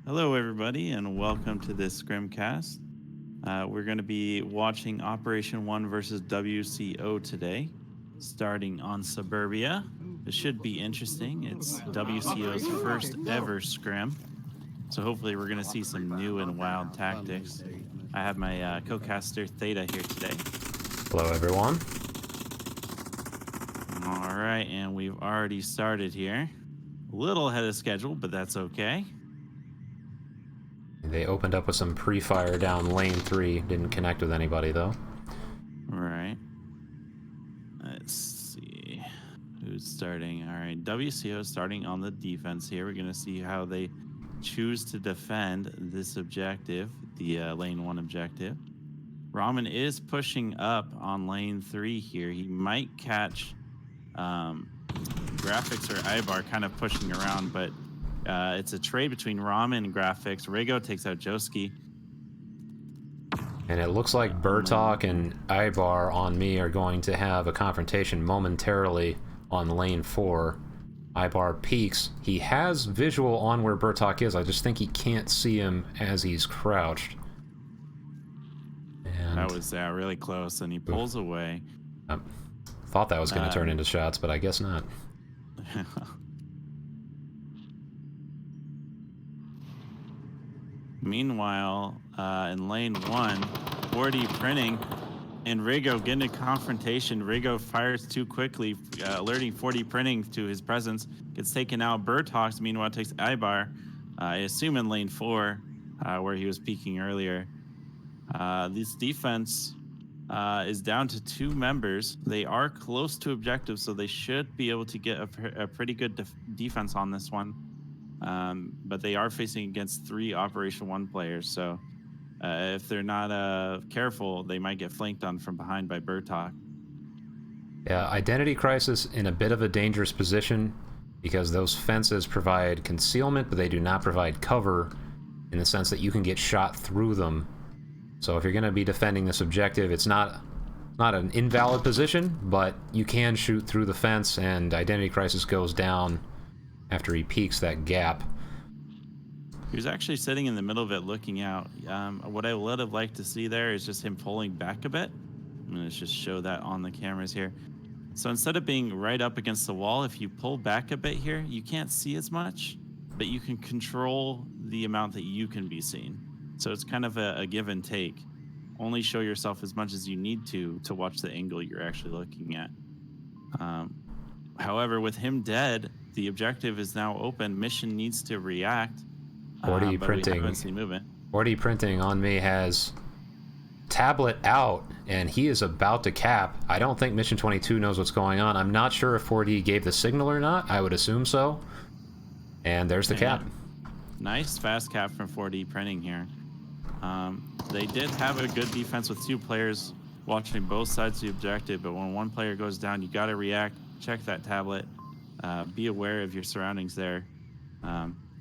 Hello, everybody, and welcome to this ScrimCast. We're going to be watching Operation 1 versus WCO today, starting on Suburbia. It should be interesting. It's WCO's first ever Scrim, so hopefully we're going to see some new and wild tactics. I have my co-caster Theta here today. Hello, everyone. All right, and we've already started here. A little ahead of schedule, but that's okay. They opened up with some pre-fire down lane 3. Didn't connect with anybody, though. Right. Let's see who's starting. All right, WCO starting on the defense here. We're going to see how they choose to defend this objective, the lane 1 objective. Ramen is pushing up on lane 3 here. He might catch Graphics or Ibar kind of pushing around, but it's a trade between Ramen and Graphics. Rigo takes out Joski. And it looks like Burtok and Ibar on me are going to have a confrontation momentarily on lane 4. Ibar peeks. He has visual on where Burtok is. I just think he can't see him as he's crouched. And that was really close, and he pulls away. Thought that was going to turn into shots, but I guess not. Meanwhile, in lane 1, 40 printing, and Rigo getting a confrontation. Rigo fires too quickly, alerting 40 printing to his presence. Gets taken out. Burtox, meanwhile, takes Ibar, I assume in lane 4, where he was peeking earlier. This defense is down to 2 members. They are close to objective, so they should be able to get a pretty good defense on this one. But they are facing against 3 Operation 1 players, so if they're not careful, they might get flanked on from behind by Burtok. Yeah, Identity Crisis in a bit of a dangerous position because those fences provide concealment, but they do not provide cover in the sense that you can get shot through them. So if you're going to be defending this objective, it's not an invalid position, but you can shoot through the fence, and Identity Crisis goes down after he peeks that gap. He was actually sitting in the middle of it looking out. What I would have liked to see there is just him pulling back a bit. I'm going to just show that on the cameras here. So instead of being right up against the wall, if you pull back a bit here, you can't see as much, but you can control the amount that you can be seen. So it's kind of a give and take. Only show yourself as much as you need to watch the angle you're actually looking at. However, with him dead, the objective is now open. Mission needs to react. 40 but printing. We haven't seen movement. 40 printing on me has tablet out, and he is about to cap. I don't think Mission 22 knows what's going on. I'm not sure if 40 gave the signal or not. I would assume so. And there's the cap. Nice fast cap from 40 printing here. They did have a good defense with 2 players watching both sides of the objective, but when 1 player goes down, you got to react, check that tablet, be aware of your surroundings there.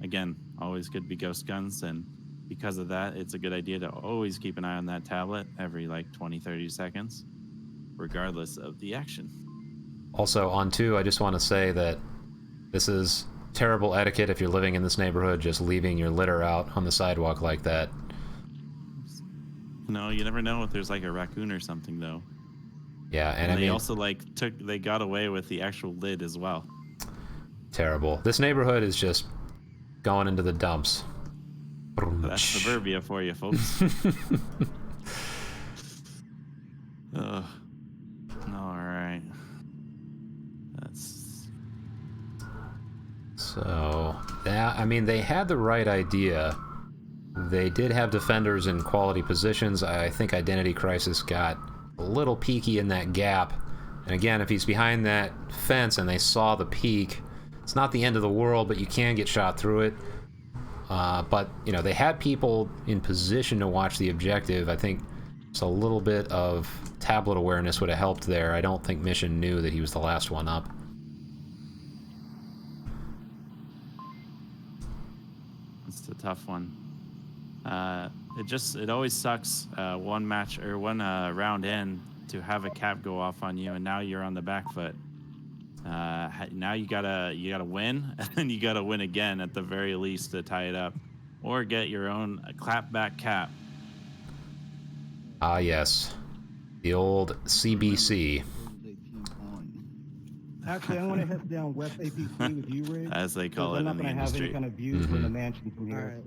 Again, always good to be ghost guns, and because of that, it's a good idea to always keep an eye on that tablet every like 20-30 seconds, regardless of the action. Also, on 2, I just want to say that this is terrible etiquette if you're living in this neighborhood, just leaving your litter out on the sidewalk like that. No, you never know if there's like a raccoon or something, though. Yeah, and I they mean, also they got away with the actual lid as well. Terrible. This neighborhood is just going into the dumps. That's suburbia for you, folks. All right. So that, I mean, they had the right idea. They did have defenders in quality positions. I think Identity Crisis got a little peeky in that gap. And again, if he's behind that fence and they saw the peak, it's not the end of the world, but you can get shot through it. But, you know, they had people in position to watch the objective. I think just a little bit of tablet awareness would have helped there. I don't think Mission knew that he was the last one up. It's a tough one. It always sucks one match or one round in to have a cap go off on you, and now you're on the back foot. Now you gotta win, and then you gotta win again at the very least to tie it up. or get your own clapback cap. Ah, yes. The old CBC. Actually, I want to head down West APC with you, Rig. As they call it I'm in not the going to have industry. any kind of views from the mansion from here. Alright.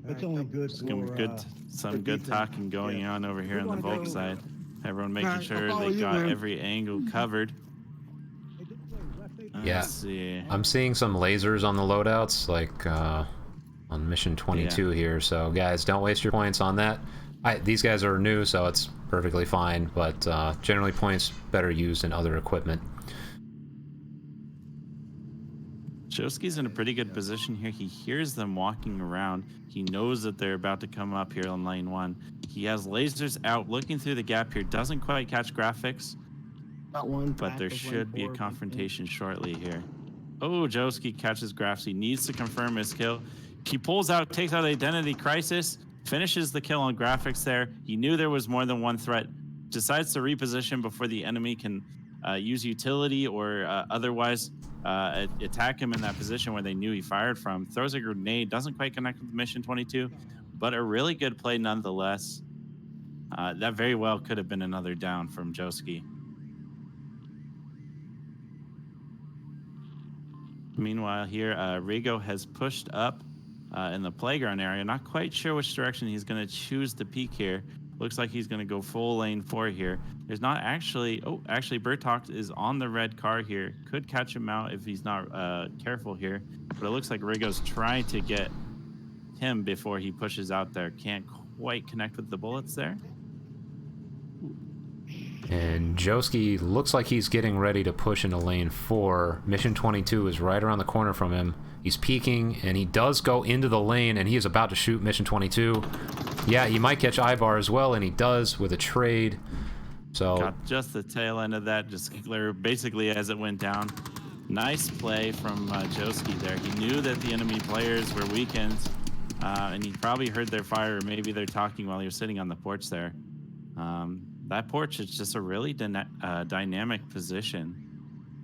It's only good for Some good talking going on over here on the Volk side. Everyone making Alright, sure I'll follow they you, got man. every angle covered. Yeah. Let's see. I'm seeing some lasers on the loadouts, like on mission 22 here. So guys, don't waste your points on that. These guys are new, so it's perfectly fine, but generally points better used in other equipment. Joski's in a pretty good position here. He hears them walking around. He knows that they're about to come up here on lane 1. He has lasers out, looking through the gap here. Doesn't quite catch graphics, but there should be a confrontation shortly here. Oh, Joski catches graphs. He needs to confirm his kill. He pulls out, takes out Identity Crisis, finishes the kill on graphics there. He knew there was more than one threat. Decides to reposition before the enemy can use utility or otherwise attack him in that position where they knew he fired from. Throws a grenade, doesn't quite connect with mission 22, but a really good play nonetheless. That very well could have been another down from Joski. Meanwhile here, Rigo has pushed up in the playground area. Not quite sure which direction he's going to choose to peek here. Looks like he's going to go full lane 4 here. There's not actually... Oh, actually, Bertok is on the red car here. Could catch him out if he's not careful here. But it looks like Rigo's trying to get him before he pushes out there. Can't quite connect with the bullets there. And Joski looks like he's getting ready to push into lane 4. Mission 22 is right around the corner from him. He's peeking, and he does go into the lane, and he is about to shoot Mission 22. Yeah, he might catch Ibar as well, and he does with a trade. So got just the tail end of that, just basically as it went down. Nice play from Joski there. He knew that the enemy players were weakened, and he probably heard their fire. Maybe they're talking while he was sitting on the porch there. That porch is just a really dynamic position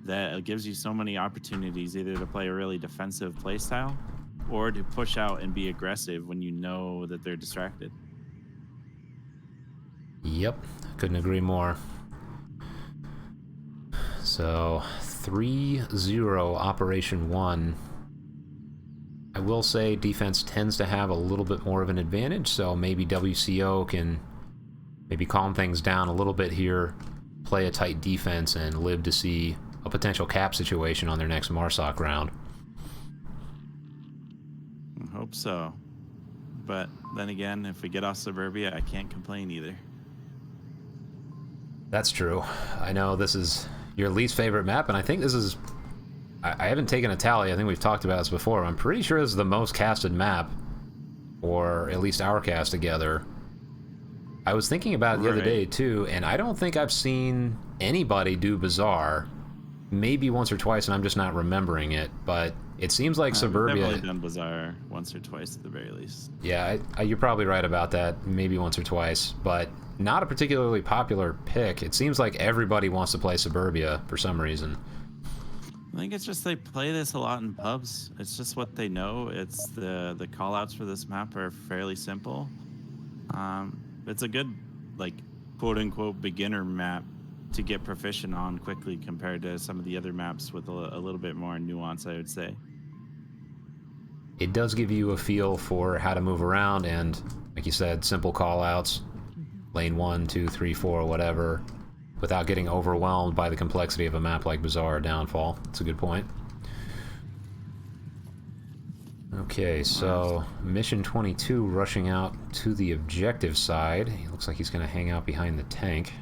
that gives you so many opportunities, either to play a really defensive play style or to push out and be aggressive when you know that they're distracted. Yep, couldn't agree more. So 3-0 Operation 1. I will say defense tends to have a little bit more of an advantage, so maybe WCO can maybe calm things down a little bit here, play a tight defense, and live to see a potential cap situation on their next MARSOC round. I hope so. But then again, if we get off Suburbia, I can't complain either. That's true. I know this is your least favorite map, and I think this is... I haven't taken a tally. I think we've talked about this before. I'm pretty sure this is the most casted map, or at least our cast together. I was thinking about it the other day, too, and I don't think I've seen anybody do Bazaar. Maybe once or twice, and I'm just not remembering it, but it seems like Suburbia... I've definitely done Bazaar once or twice at the very least. Yeah, you're probably right about that, maybe once or twice, but not a particularly popular pick. It seems like everybody wants to play Suburbia for some reason. I think it's just they play this a lot in pubs. It's just what they know. It's the call-outs for this map are fairly simple. It's a good, like, quote-unquote beginner map to get proficient on quickly compared to some of the other maps with a little bit more nuance, I would say. It does give you a feel for how to move around and, like you said, simple call-outs, lane 1, 2, 3, 4, whatever, without getting overwhelmed by the complexity of a map like Bazaar or Downfall. That's a good point. Okay, so Mission 22 rushing out to the objective side. He looks like he's going to hang out behind the tank.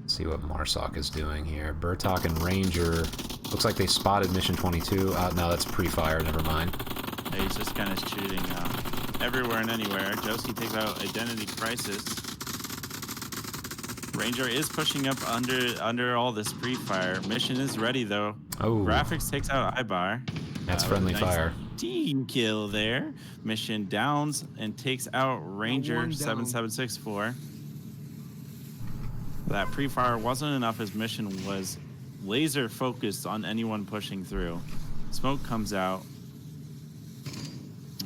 Let's see what MARSOC is doing here. Bertok and Ranger. Looks like they spotted Mission 22. Oh, no, that's pre-fire. Never mind. Yeah, he's just kind of shooting everywhere and anywhere. Joski takes out Identity Crisis. Ranger is pushing up under all this pre-fire. Mission is ready, though. Oh. Graphics takes out Ibar. That's friendly fire. Team kill there. Mission downs and takes out Ranger 7764. That pre-fire wasn't enough as Mission was laser focused on anyone pushing through. Smoke comes out.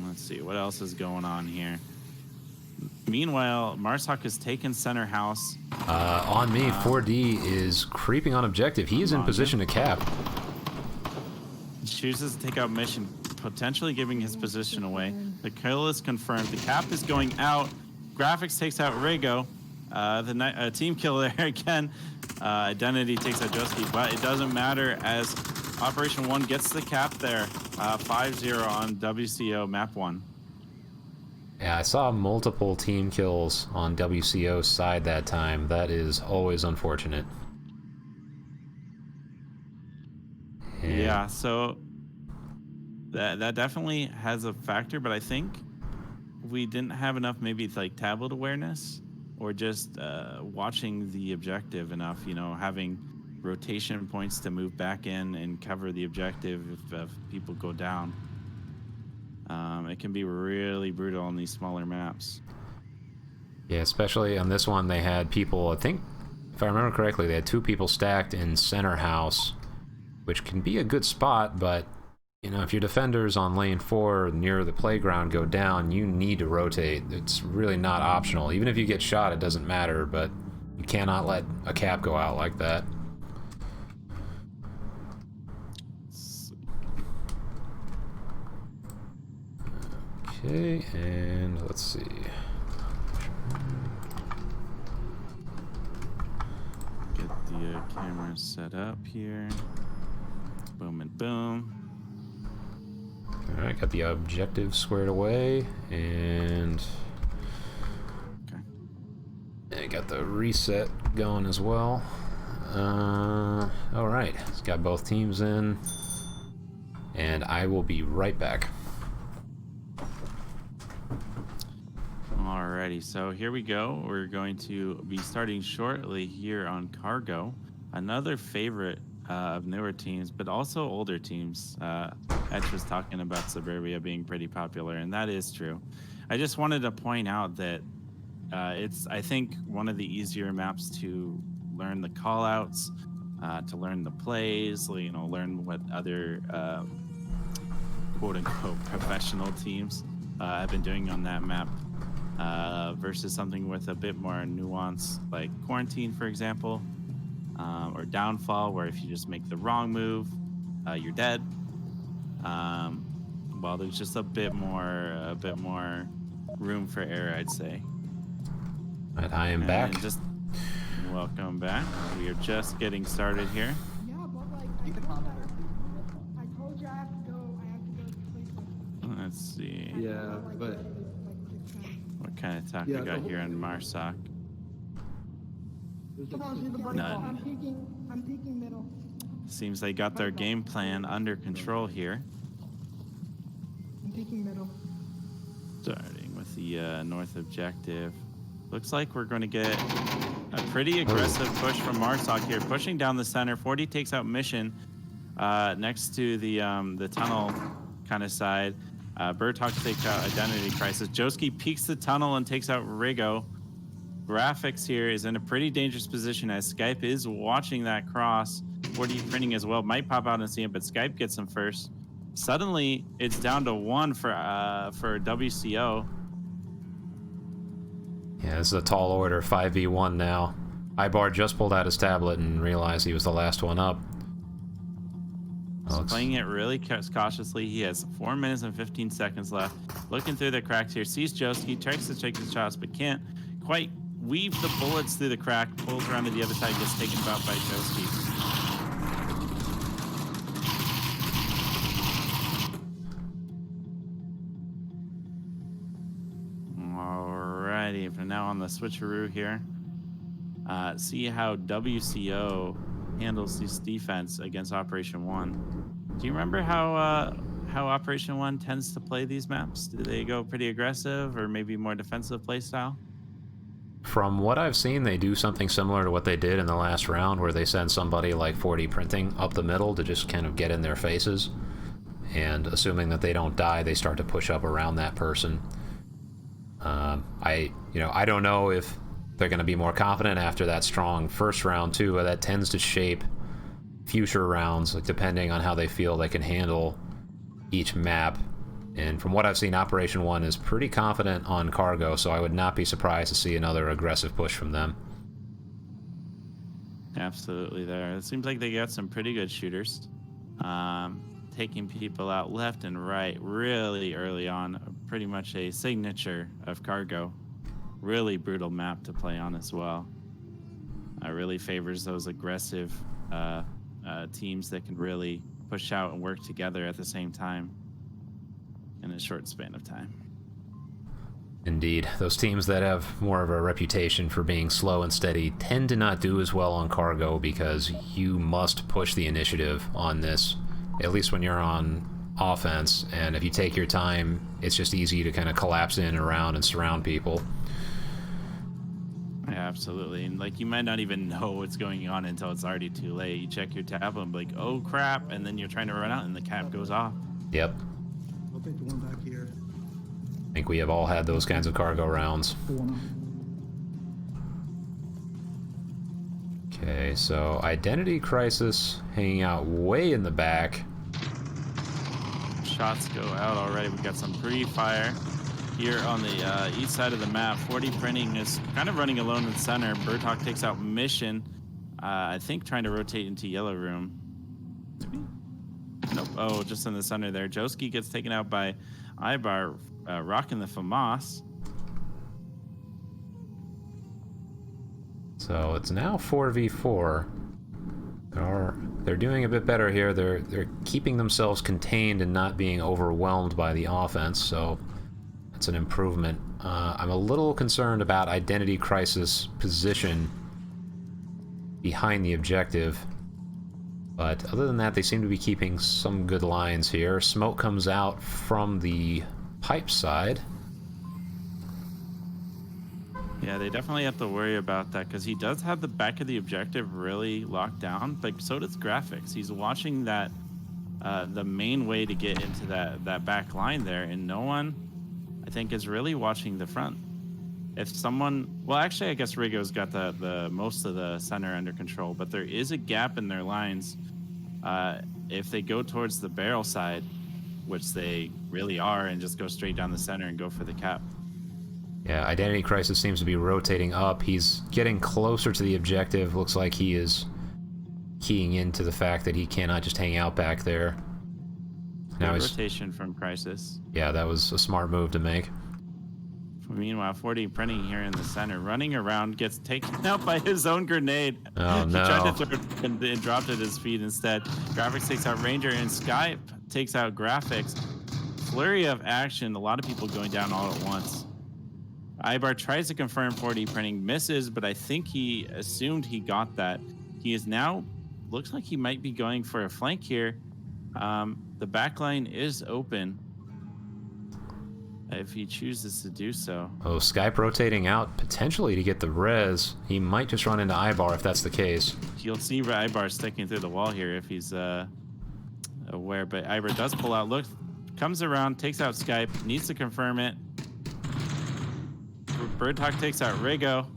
Let's see what else is going on here. Meanwhile, Marsoc has taken center house. On me, 4D is creeping on objective. He is in position to cap. Chooses to take out mission, potentially giving his position away. The kill is confirmed. The cap is going out. Graphics takes out Rigo. The team kill there again. Identity takes out Joski, but it doesn't matter as Operation 1 gets the cap there. 5-0 on WCO map 1. Yeah, I saw multiple team kills on WCO's side that time. That is always unfortunate. Yeah, so that definitely has a factor, but I think we didn't have enough maybe like tablet awareness or just watching the objective enough, you know, having rotation points to move back in and cover the objective if people go down. It can be really brutal on these smaller maps. Yeah, especially on this one, they had people, I think, if I remember correctly, they had 2 people stacked in center house, which can be a good spot, but, you know, if your defenders on lane 4 near the playground go down, you need to rotate. It's really not optional. Even if you get shot, it doesn't matter, but you cannot let a cap go out like that. Okay, and let's see. Get the camera set up here. Boom and boom. Alright, got the objective squared away, and I got the reset going as well. Alright, it's got both teams in, and I will be right back. Alrighty, so here we go. We're going to be starting shortly here on Cargo, another favorite of newer teams, but also older teams. Etch was talking about Suburbia being pretty popular, and that is true. I just wanted to point out that it's, I think, one of the easier maps to learn the callouts, to learn the plays, you know, learn what other quote-unquote professional teams have been doing on that map. Versus something with a bit more nuance like Quarantine, for example, or Downfall, where if you just make the wrong move, you're dead. Well, there's just a bit more room for error, I'd say. But I am back. Just welcome back. We are just getting started here. Yeah, but like, I told you I have to go. Let's see. Yeah, but What kind of talk we got here in Marsoc? None. I'm peeking middle. Seems they got their game plan under control here. I'm peeking middle. Starting with the north objective. Looks like we're going to get a pretty aggressive push from Marsoc here, pushing down the center. 40 takes out Mission next to the tunnel kind of side. Bertok takes out Identity Crisis. Joski peeks the tunnel and takes out Rigo. Graphics here is in a pretty dangerous position as Skype is watching that cross. 40 printing as well. Might pop out and see him, but Skype gets him first. Suddenly, it's down to 1 for WCO. Yeah, this is a tall order, 5v1 now. Ibar just pulled out his tablet and realized he was the last one up. He's playing it really cautiously. He has 4 minutes and 15 seconds left. Looking through the cracks here, sees Joski, tries to take his shots, but can't quite weave the bullets through the crack. Pulls around to the other side, gets taken out by Joski. Alrighty, for now on the switcheroo here. See how WCO handles this defense against Operation 1. Do you remember how Operation 1 tends to play these maps? Do they go pretty aggressive or maybe more defensive play style? From what I've seen, they do something similar to what they did in the last round, where they send somebody like 40 printing up the middle to just kind of get in their faces, and assuming that they don't die, they start to push up around that person. I don't know if they're going to be more confident after that strong first round too, but that tends to shape future rounds, like, depending on how they feel they can handle each map. And from what I've seen, Operation 1 is pretty confident on cargo, so I would not be surprised to see another aggressive push from them. Absolutely there. It seems like they got some pretty good shooters. Taking people out left and right really early on. Pretty much a signature of cargo. Really brutal map to play on as well. Really favors those aggressive teams that can really push out and work together at the same time in a short span of time. Indeed. Those teams that have more of a reputation for being slow and steady tend to not do as well on cargo because you must push the initiative on this, at least when you're on offense, and if you take your time, it's just easy to kind of collapse in and around and surround people. Yeah, absolutely. And like, you might not even know what's going on until it's already too late. You check your tab and be like, oh crap, and then you're trying to run out and the cap goes off. Yep. I'll take the one back here. I think we have all had those kinds of cargo rounds. Okay, so Identity Crisis hanging out way in the back. Shots go out already. We've got some pre-fire here on the east side of the map. 40 Printing is kind of running alone in the center. Bertok takes out Mission. I think trying to rotate into Yellow Room. Maybe? Nope. Oh, just in the center there. Joski gets taken out by Ibar, rocking the FAMAS. So it's now 4v4. They're doing a bit better here. They're keeping themselves contained and not being overwhelmed by the offense, so that's an improvement. I'm a little concerned about Identity Crisis position behind the objective, but other than that, they seem to be keeping some good lines here. Smoke comes out from the pipe side. Yeah, they definitely have to worry about that because he does have the back of the objective really locked down, but so does Graphics. He's watching that the main way to get into that back line there, and no one, I think, is really watching the front. If someone, well, actually, I guess Rigo's got the most of the center under control, but there is a gap in their lines. If they go towards the barrel side, which they really are, and just go straight down the center and go for the cap. Yeah, Identity Crisis seems to be rotating up. He's getting closer to the objective. Looks like he is keying into the fact that he cannot just hang out back there. Now he's rotation from Crisis. Yeah, that was a smart move to make. Meanwhile, 40 Printing here in the center, running around, gets taken out by his own grenade. Oh, no. He tried to throw it and dropped at his feet instead. Graphics takes out Ranger, and Skype takes out Graphics. Flurry of action, a lot of people going down all at once. Ibar tries to confirm 40 Printing, misses, but I think he assumed he got that. He is now, looks like he might be going for a flank here. The back line is open if he chooses to do so. Oh, Skype rotating out, potentially to get the res. He might just run into Ibar if that's the case. You'll see Ibar sticking through the wall here if he's aware, but Ibar does pull out, look, comes around, takes out Skype, needs to confirm it. Birdtalk takes out Rigo.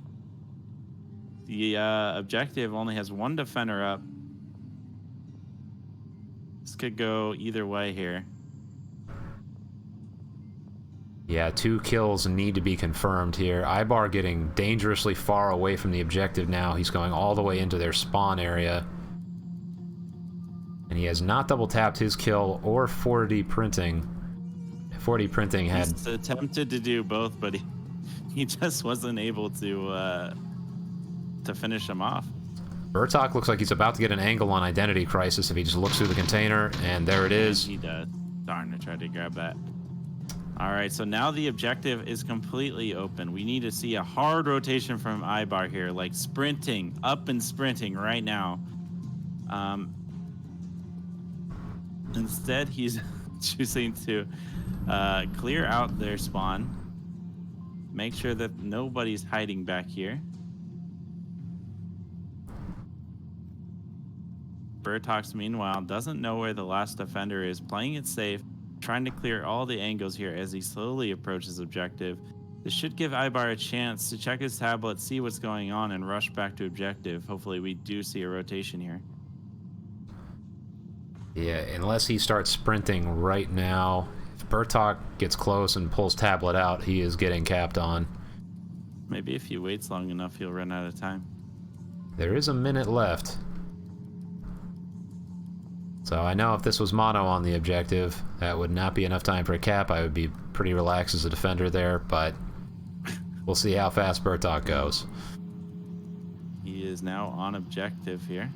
The objective only has one defender up. This could go either way here. Yeah, 2 kills need to be confirmed here. Ibar getting dangerously far away from the objective now. He's going all the way into their spawn area. And he has not double tapped his kill or 4D Printing. 4D Printing had... He's attempted to do both, but he just wasn't able to finish him off. Bertok looks like he's about to get an angle on Identity Crisis if he just looks through the container, and there it is. And he does. Darn, I tried to grab that. All right, so now the objective is completely open. We need to see a hard rotation from Ibar here, like sprinting, up and sprinting right now. Instead, he's choosing to clear out their spawn. Make sure that nobody's hiding back here. Bertox, meanwhile, doesn't know where the last defender is, playing it safe, trying to clear all the angles here as he slowly approaches objective. This should give Ibar a chance to check his tablet, see what's going on, and rush back to objective. Hopefully we do see a rotation here. Yeah, unless he starts sprinting right now. If Bertok gets close and pulls tablet out, he is getting capped on. Maybe if he waits long enough, he'll run out of time. There is a minute left. So I know if this was mono on the objective, that would not be enough time for a cap. I would be pretty relaxed as a defender there, but we'll see how fast Bertok goes. He is now on objective here.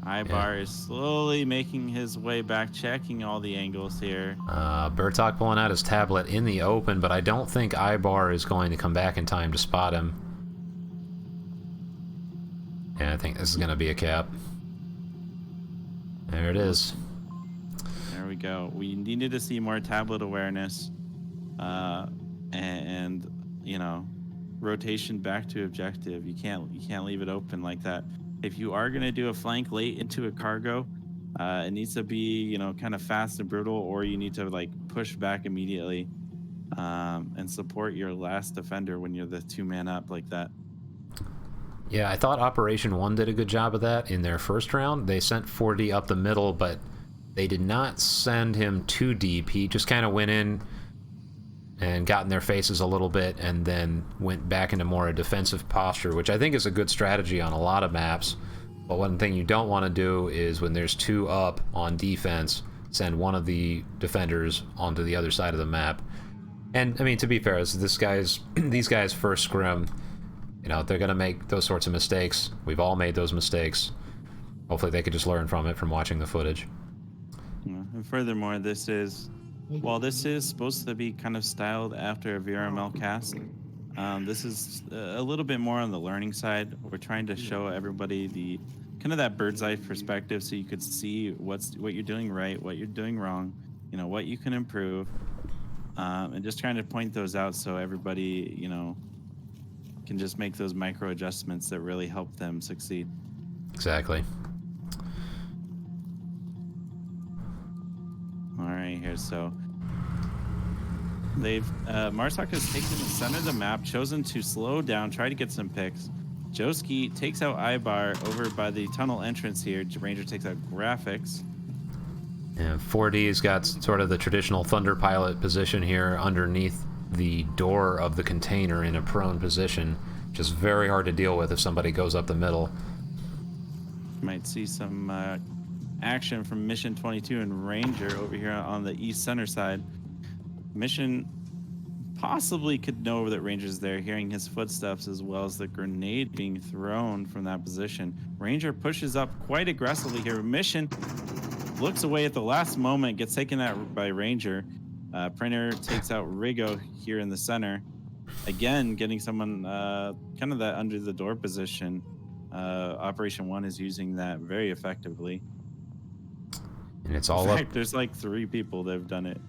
Ibar is slowly making his way back, checking all the angles here. Bertok pulling out his tablet in the open, but I don't think Ibar is going to come back in time to spot him. And I think this is going to be a cap. There it is. There we go. We needed to see more tablet awareness, and you know, rotation back to objective. You can't leave it open like that. If you are gonna do a flank late into a cargo, it needs to be, you know, kind of fast and brutal, or you need to like push back immediately, and support your last defender when you're the 2-man up like that. Yeah, I thought Operation 1 did a good job of that in their first round. They sent 4D up the middle, but they did not send him too deep. He just kind of went in and got in their faces a little bit and then went back into more a defensive posture, which I think is a good strategy on a lot of maps. But one thing you don't want to do is when there's 2 up on defense, send one of the defenders onto the other side of the map. And, I mean, to be fair, these guys' first scrim, you know, they're going to make those sorts of mistakes. We've all made those mistakes. Hopefully they could just learn from it from watching the footage. Yeah. And furthermore, this is supposed to be kind of styled after a VRML cast, this is a little bit more on the learning side. We're trying to show everybody the kind of that bird's eye perspective, so you could see what you're doing right, what you're doing wrong, you know, what you can improve, and just trying to point those out so everybody, you know, can just make those micro adjustments that really help them succeed. Exactly. All right, here, so they've Marsoc has taken the center of the map, chosen to slow down, try to get some picks. Joski takes out Ibar over by the tunnel entrance here. Ranger takes out graphics. And 4D's got sort of the traditional Thunder Pilot position here underneath the door of the container in a prone position, which is very hard to deal with if somebody goes up the middle. Might see some action from Mission 22 and Ranger over here on the east center side. Mission possibly could know that Ranger's there, hearing his footsteps as well as the grenade being thrown from that position. Ranger pushes up quite aggressively here. Mission looks away at the last moment, gets taken out by Ranger. Printer takes out Rigo here in the center. Again, getting someone kind of that under the door position. Operation 1 is using that very effectively. And it's all in up. fact, there's like 3 people that have done it.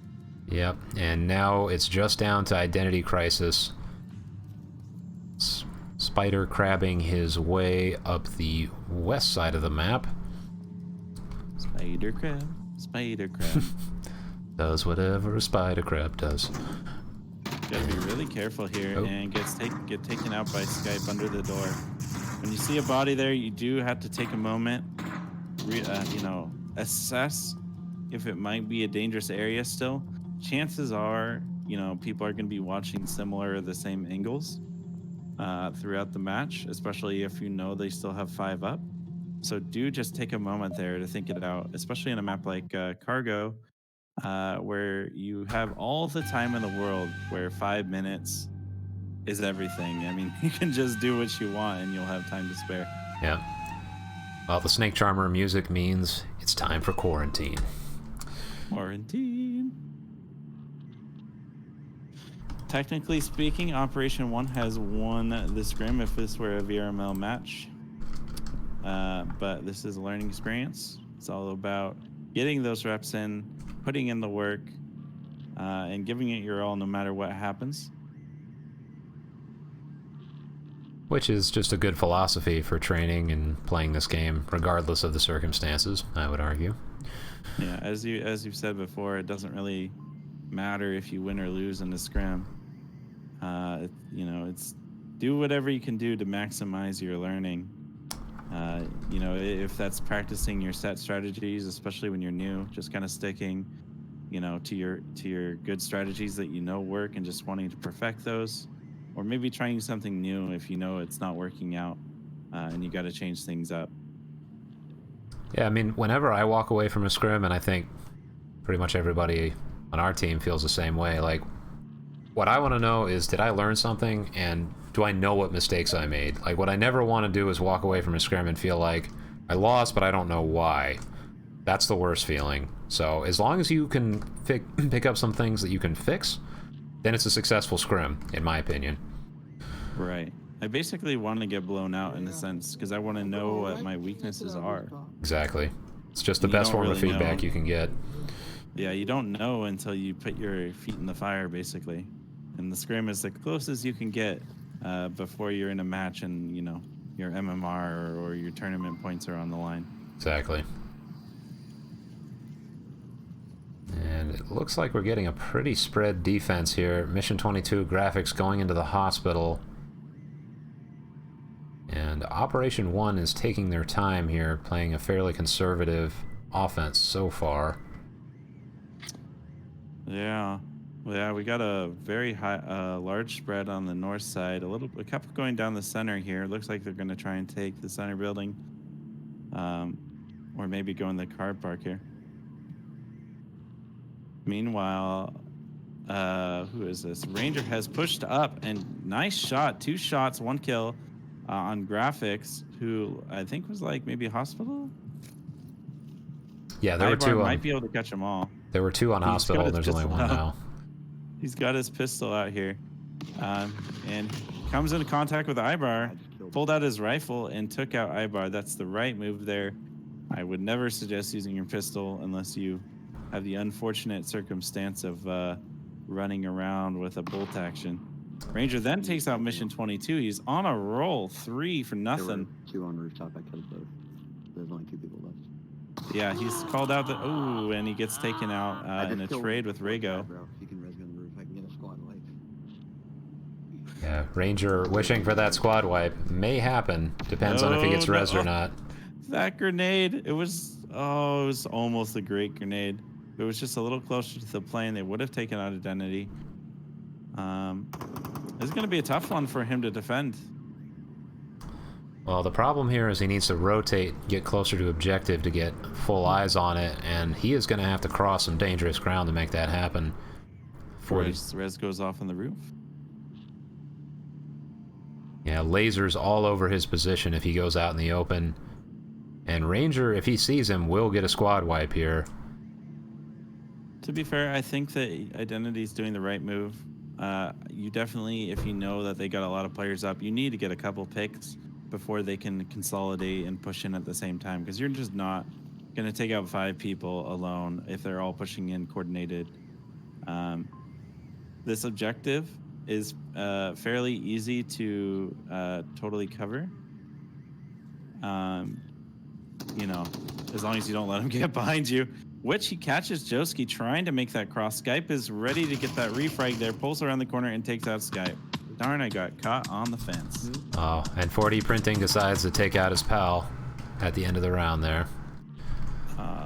Yep, and now it's just down to Identity Crisis. Spider crabbing his way up the west side of the map. Spider crab, spider crab. Does whatever a spider crab does. Gotta be really careful here, and get taken out by Skype under the door. When you see a body there, you do have to take a moment, you know, assess if it might be a dangerous area still. Chances are, you know, people are going to be watching similar or the same angles throughout the match, especially if you know they still have 5 up. So do just take a moment there to think it out, especially in a map like Cargo, where you have all the time in the world, where 5 minutes is everything. I mean, you can just do what you want and you'll have time to spare. Yeah. Well, the Snake Charmer music means it's time for quarantine. Quarantine. Technically speaking, Operation 1 has won the scrim if this were a VRML match. But this is a learning experience. It's all about getting those reps in, putting in the work, and giving it your all no matter what happens. Which is just a good philosophy for training and playing this game, regardless of the circumstances, I would argue. Yeah, as you've said before, it doesn't really matter if you win or lose in the scrim. You know, it's do whatever you can do to maximize your learning. You know, if that's practicing your set strategies, especially when you're new, just kind of sticking, you know, to your good strategies that you know work and just wanting to perfect those, or maybe trying something new if you know it's not working out, and you got to change things up. Yeah, I mean, whenever I walk away from a scrim, and I think pretty much everybody on our team feels the same way, like, what I want to know is, did I learn something, and do I know what mistakes I made? Like, what I never want to do is walk away from a scrim and feel like I lost, but I don't know why. That's the worst feeling. So as long as you can pick up some things that you can fix, then it's a successful scrim, in my opinion. Right. I basically want to get blown out in a sense, because I want to know what my weaknesses are. Exactly. It's just the And you best don't form of really feedback know. you can get. Yeah, you don't know until you put your feet in the fire, basically. And the scrim is the closest you can get before you're in a match and, you know, your MMR or your tournament points are on the line. Exactly. And it looks like we're getting a pretty spread defense here. Mission 22 graphics going into the hospital. And Operation 1 is taking their time here, playing a fairly conservative offense so far. Yeah. Well, yeah, we got a very high, large spread on the north side. A couple going down the center here. Looks like they're going to try and take the center building, or maybe go in the car park here. Meanwhile, who is this? Ranger has pushed up and nice shot. 2 shots, 1 kill on graphics. Who I think was like maybe hospital. Yeah, there were 2 might be able to catch them all. There were 2 on He's hospital, got and his there's only pistol 1 out. now. He's got his pistol out here, and comes into contact with Ibar, pulled out his rifle and took out Ibar. That's the right move there. I would never suggest using your pistol unless you have the unfortunate circumstance of running around with a bolt action. Ranger then takes out Mission 22. He's on a roll, 3 for nothing. There were 2 on rooftop. I killed both. There's only 2 people left. Yeah, he's called out the and he gets taken out in a trade with Rago. Bro, you can res me on the roof. I can get a squad wipe. Yeah, Ranger wishing for that squad wipe. May happen. Depends on if he gets res or not. That grenade, it was almost a great grenade. If it was just a little closer to the plane, they would have taken out Identity. It's going to be a tough one for him to defend. Well, the problem here is he needs to rotate, get closer to objective to get full eyes on it, and he is going to have to cross some dangerous ground to make that happen. Res goes off on the roof. Yeah, lasers all over his position if he goes out in the open. And Ranger, if he sees him, will get a squad wipe here. To be fair, I think that Identity's doing the right move. You definitely, if you know that they got a lot of players up, you need to get a couple picks before they can consolidate and push in at the same time, because you're just not going to take out 5 people alone if they're all pushing in coordinated. This objective is fairly easy to totally cover. You know, as long as you don't let him get behind you, which he catches Joski trying to make that cross. Skype is ready to get that refrag there, pulls around the corner and takes out Skype. Darn, I got caught on the fence. Oh, and 4D Printing decides to take out his pal at the end of the round there.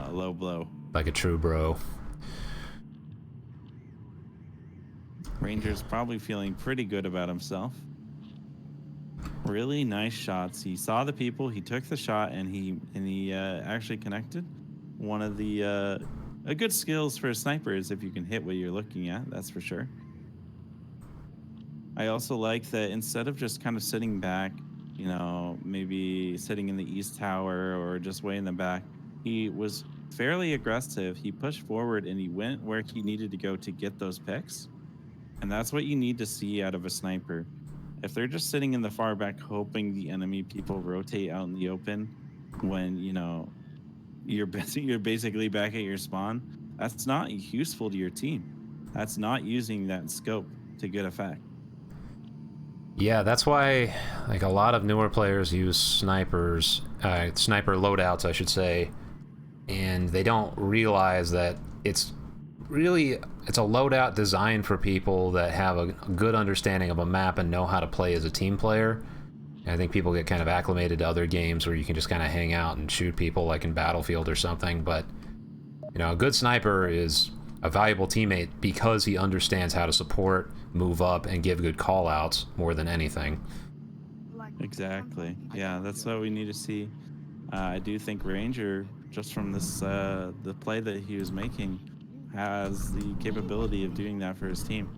Low blow. Like a true bro. Ranger's probably feeling pretty good about himself. Really nice shots. He saw the people, he took the shot, and he actually connected. One of the a good skills for a sniper is if you can hit what you're looking at, that's for sure. I also like that instead of just kind of sitting back, you know, maybe sitting in the east tower or just way in the back, he was fairly aggressive. He pushed forward and he went where he needed to go to get those picks. And that's what you need to see out of a sniper. If they're just sitting in the far back hoping the enemy people rotate out in the open when, you know, you're basically back at your spawn, that's not useful to your team. That's not using that scope to good effect. Yeah, that's why, like, a lot of newer players use snipers, sniper loadouts, I should say, and they don't realize that it's a loadout designed for people that have a good understanding of a map and know how to play as a team player. I think people get kind of acclimated to other games where you can just kind of hang out and shoot people like in Battlefield or something, but you know, a good sniper is a valuable teammate because he understands how to support, move up, and give good call-outs more than anything. Exactly. Yeah, that's what we need to see. I do think Ranger, just from this the play that he was making, has the capability of doing that for his team.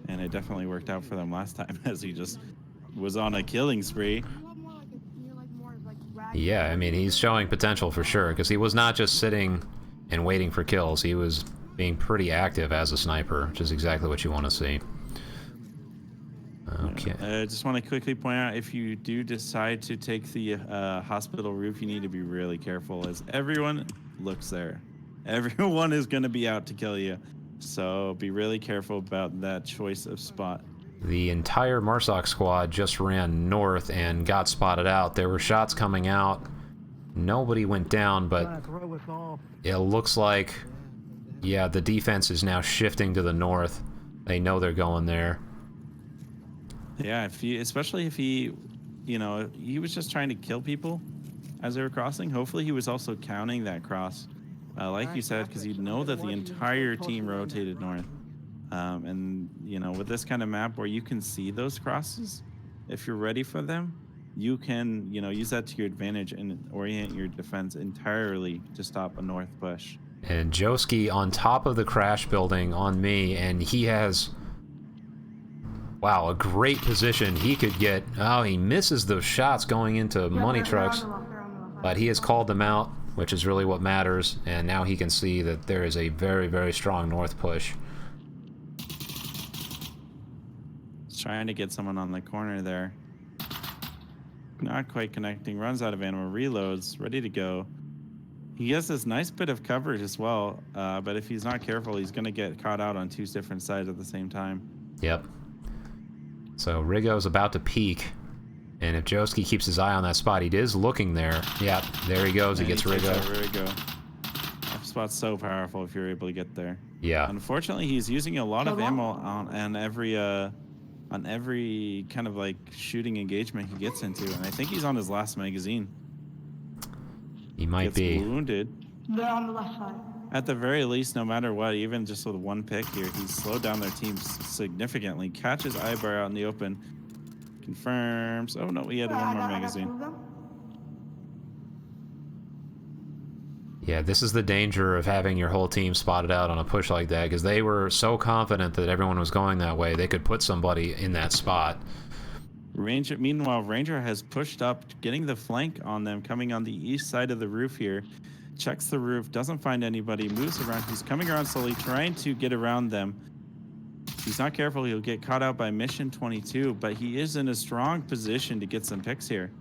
And it definitely worked out for them last time as he just was on a killing spree. Yeah, I mean, he's showing potential for sure, because he was not just sitting and waiting for kills. He was being pretty active as a sniper, which is exactly what you want to see. Okay. I just want to quickly point out, if you do decide to take the hospital roof, you need to be really careful, as everyone looks there. Everyone is going to be out to kill you. So be really careful about that choice of spot. The entire Marsoc squad just ran north and got spotted out. There were shots coming out. Nobody went down, but it looks like, yeah, the defense is now shifting to the north. They know they're going there. Yeah, especially if he, you know, he was just trying to kill people as they were crossing. Hopefully he was also counting that cross, like you said, because you know that the entire team rotated north. And, you know, with this kind of map where you can see those crosses, if you're ready for them, you can, you know, use that to your advantage and orient your defense entirely to stop a north push. And Joski on top of the crash building on me, and he has... wow, a great position. He could get... oh, he misses those shots going into money trucks. But he has called them out, which is really what matters. And now he can see that there is a very, very strong north push. He's trying to get someone on the corner there. Not quite connecting. Runs out of ammo. Reloads. Ready to go. He has this nice bit of coverage as well. But if he's not careful, he's going to get caught out on two different sides at the same time. Yep. So Rigo's about to peek, and if Joski keeps his eye on that spot, he is looking there. Yeah, there he goes. He gets Rigo. That spot's so powerful if you're able to get there. Yeah. Unfortunately, he's using a lot of ammo on every kind of like shooting engagement he gets into, and I think he's on his last magazine. He might be wounded. They're on the left side. At the very least, no matter what, even just with one pick here, he's slowed down their team significantly. Catches Ibar out in the open. Confirms. Oh, no, he had one more magazine. Yeah, this is the danger of having your whole team spotted out on a push like that, because they were so confident that everyone was going that way, they could put somebody in that spot. Meanwhile, Ranger has pushed up, getting the flank on them, coming on the east side of the roof here. Checks the roof, doesn't find anybody, moves around. He's coming around slowly, trying to get around them. If he's not careful, he'll get caught out by Mission 22, but he is in a strong position to get some picks here.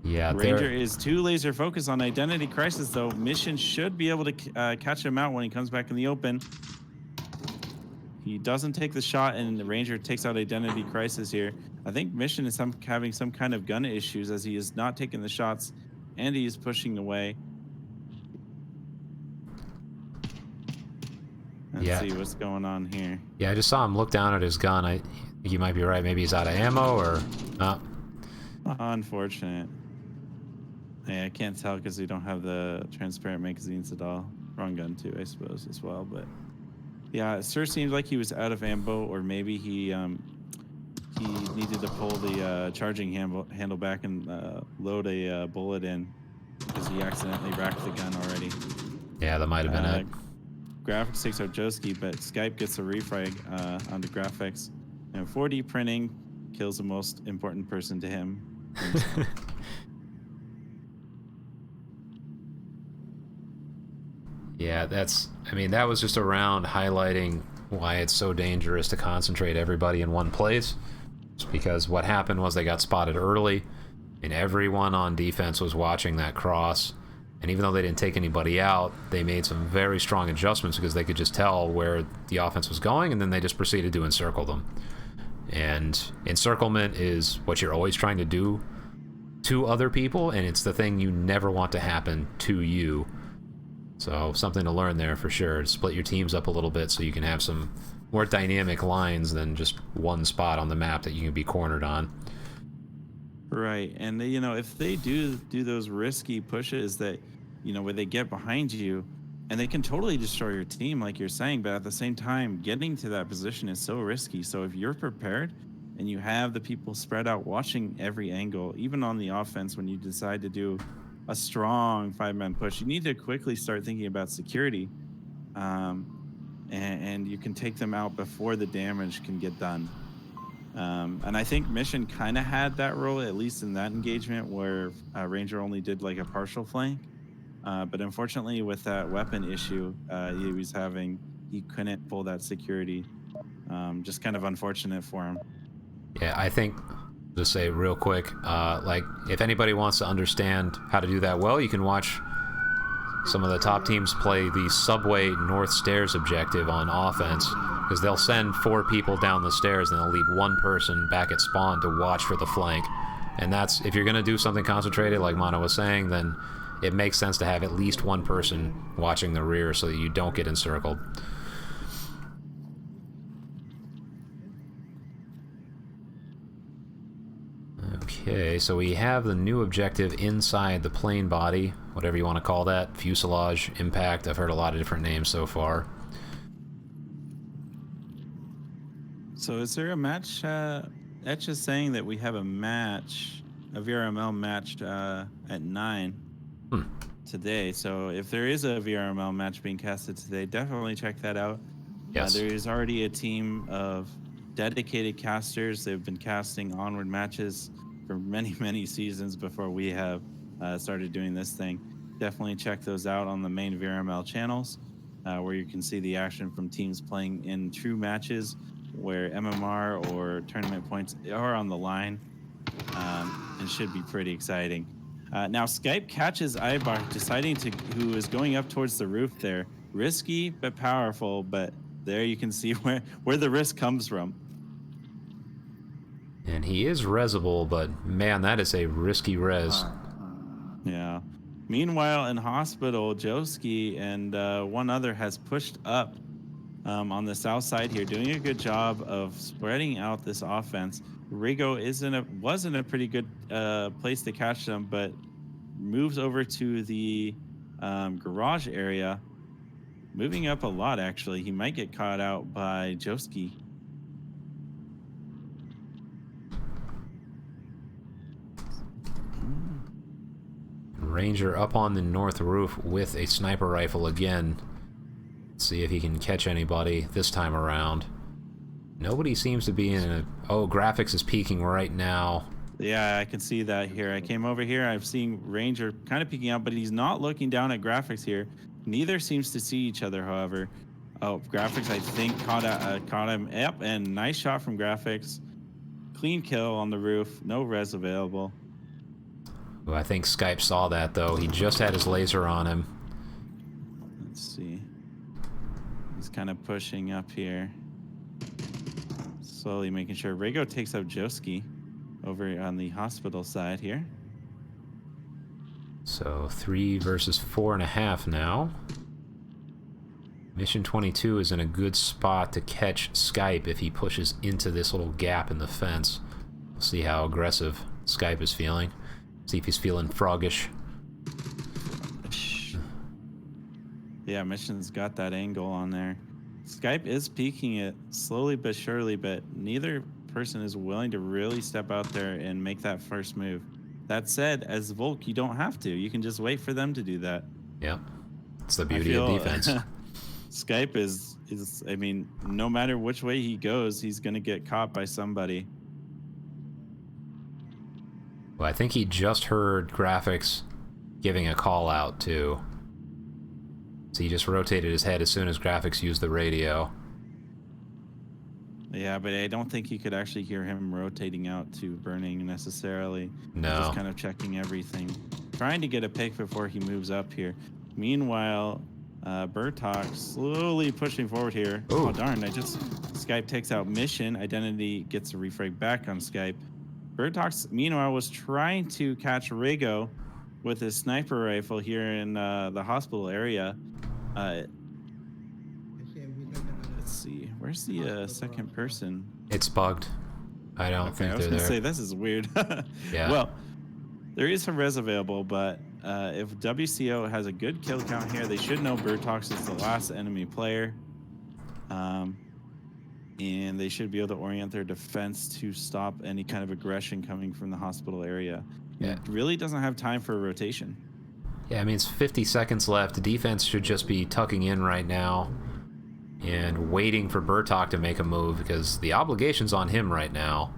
Yeah, Ranger is too laser focused on Identity Crisis, though. Mission should be able to catch him out when he comes back in the open. He doesn't take the shot, and the Ranger takes out Identity Crisis here. I think Mission is having some kind of gun issues, as he is not taking the shots, and he is pushing away. Let's see what's going on here. Yeah, I just saw him look down at his gun. I think you might be right. Maybe he's out of ammo, or... Unfortunate. Yeah, I can't tell because we don't have the transparent magazines at all. Wrong gun too, I suppose, as well. But yeah, it sure seems like he was out of ammo, or maybe he needed to pull the charging handle back and load a bullet in because he accidentally racked the gun already. Yeah, that might have been it. Graphics takes out Joski, but Skype gets a refrag onto graphics. And 4D printing kills the most important person to him. Yeah, that was just a round highlighting why it's so dangerous to concentrate everybody in one place. It's because what happened was they got spotted early, and everyone on defense was watching that cross. And even though they didn't take anybody out, they made some very strong adjustments because they could just tell where the offense was going, and then they just proceeded to encircle them. And encirclement is what you're always trying to do to other people, and it's the thing you never want to happen to you. So something to learn there for sure. Split your teams up a little bit so you can have some more dynamic lines than just one spot on the map that you can be cornered on. Right. And they, if they do those risky pushes that, where they get behind you and they can totally destroy your team, like you're saying, but at the same time, getting to that position is so risky. So if you're prepared and you have the people spread out watching every angle, even on the offense, when you decide to do a strong 5-man push, you need to quickly start thinking about security. And you can take them out before the damage can get done. And I think Mission kind of had that role, at least in that engagement, where Ranger only did like a partial flank. But unfortunately, with that weapon issue he was having, he couldn't pull that security. Just kind of unfortunate for him. Yeah, I think, just say real quick, like, if anybody wants to understand how to do that well, you can watch some of the top teams play the subway north stairs objective on offense, because they'll send 4 people down the stairs and they'll leave 1 person back at spawn to watch for the flank. And that's, if you're going to do something concentrated, like Mono was saying, then it makes sense to have at least 1 person watching the rear so that you don't get encircled. Okay, so we have the new objective inside the plane body, whatever you want to call that, fuselage, impact. I've heard a lot of different names so far. So is there a match? Etch is saying that we have a match, a VRML match at 9 today. So if there is a VRML match being casted today, definitely check that out. Yes. There is already a team of dedicated casters. They've been casting Onward matches for many, many seasons before we have started doing this thing. Definitely check those out on the main VRML channels, where you can see the action from teams playing in true matches where MMR or tournament points are on the line, and should be pretty exciting. Now Skype catches Ibar deciding who is going up towards the roof there. Risky but powerful, but there you can see where the risk comes from. And he is resable, but man, that is a risky res. Yeah. Meanwhile, in hospital, Joski and one other has pushed up on the south side here, doing a good job of spreading out this offense. Rigo was in a pretty good place to catch them, but moves over to the garage area, moving up a lot, actually. He might get caught out by Joski. Ranger up on the north roof with a sniper rifle again. Let's see if he can catch anybody this time around. Nobody seems to be in a... Oh, graphics is peeking right now. Yeah, I can see that here. I came over here. I've seen Ranger kind of peeking out, but he's not looking down at graphics here. Neither seems to see each other, however. Oh, graphics, I think, caught him. Yep, and nice shot from graphics. Clean kill on the roof. No res available. Well, I think Skype saw that, though. He just had his laser on him. Let's see. He's kind of pushing up here. Slowly making sure. Rigo takes out Joski over on the hospital side here. So 3 versus 4.5 now. Mission 22 is in a good spot to catch Skype if he pushes into this little gap in the fence. We'll see how aggressive Skype is feeling. See if he's feeling froggish. Yeah, Mission's got that angle on there. Skype is peeking it slowly but surely, but neither person is willing to really step out there and make that first move. That said, as Volk, you don't have to. You can just wait for them to do that. Yep. It's the beauty of defense. Skype is, I mean, no matter which way he goes, he's going to get caught by somebody. Well, I think he just heard graphics giving a call out, too. So he just rotated his head as soon as graphics used the radio. Yeah, but I don't think you could actually hear him rotating out to burning necessarily. No. Just kind of checking everything. Trying to get a pick before he moves up here. Meanwhile, Burtok slowly pushing forward here. Ooh. Oh, darn. Skype takes out Mission. Identity gets a refrag back on Skype. Burtok, meanwhile, was trying to catch Rigo with his sniper rifle here in the hospital area. Let's see. Where's the second person? It's bugged. I don't Okay, think I was they're gonna there. say this is weird. Yeah. Well, there is some res available, but if WCO has a good kill count here, they should know Burtox is the last enemy player. And they should be able to orient their defense to stop any kind of aggression coming from the hospital area. Yeah. It really doesn't have time for a rotation. Yeah, I mean, it's 50 seconds left. The defense should just be tucking in right now and waiting for Burtok to make a move because the obligation's on him right now.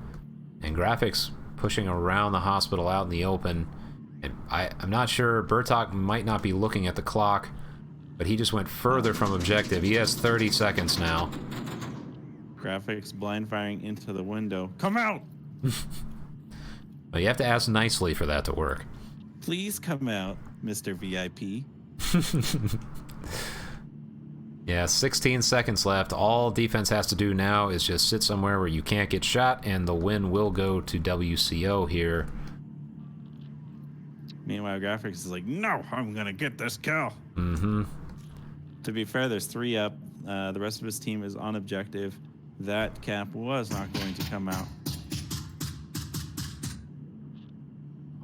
And Graphics pushing around the hospital out in the open. And I'm not sure, Burtok might not be looking at the clock, but he just went further from objective. He has 30 seconds now. Graphics blind firing into the window. Come out! But you have to ask nicely for that to work. Please come out, Mr. VIP. Yeah, 16 seconds left. All defense has to do now is just sit somewhere where you can't get shot, and the win will go to WCO here. Meanwhile, Graphics is like, no, I'm gonna get this kill. Mm-hmm. To be fair, there's 3 up. The rest of his team is on objective. That cap was not going to come out.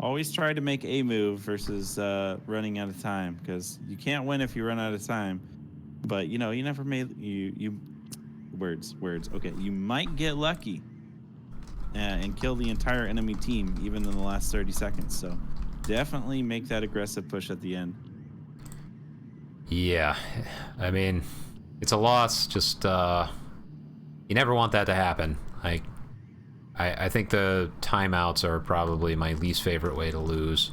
Always try to make a move versus running out of time, because you can't win if you run out of time. But you know, you never made you words. Okay, you might get lucky and kill the entire enemy team even in the last 30 seconds. So definitely make that aggressive push at the end. Yeah, I mean, it's a loss. Just you never want that to happen. I think the timeouts are probably my least favorite way to lose,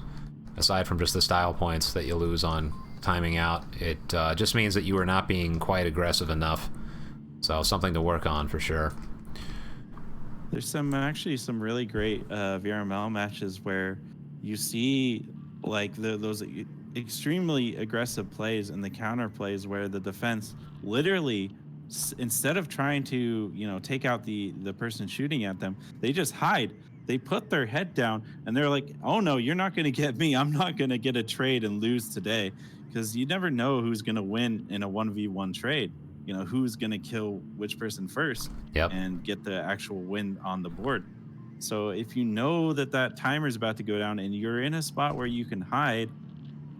aside from just the style points that you lose on timing out. It just means that you are not being quite aggressive enough. So something to work on for sure. There's actually some really great VRML matches where you see like those extremely aggressive plays and the counter plays where the defense literally, instead of trying to, you know, take out the person shooting at them, they just hide. They put their head down and they're like, oh no, you're not going to get me. I'm not going to get a trade and lose today, because you never know who's going to win in a 1v1 trade. You know, who's going to kill which person first. Yep. And get the actual win on the board. So if you know that timer is about to go down and you're in a spot where you can hide,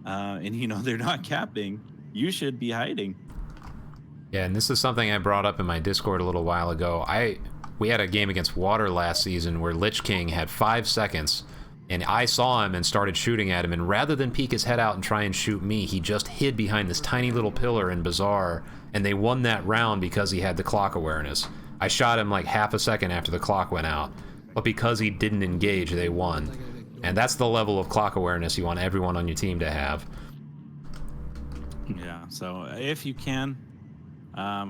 and you know they're not capping, you should be hiding. Yeah, and this is something I brought up in my Discord a little while ago. We had a game against Water last season where Lich King had 5 seconds, and I saw him and started shooting at him, and rather than peek his head out and try and shoot me, he just hid behind this tiny little pillar in Bazaar, and they won that round because he had the clock awareness. I shot him like half a second after the clock went out, but because he didn't engage, they won. And that's the level of clock awareness you want everyone on your team to have. Yeah, so if you can,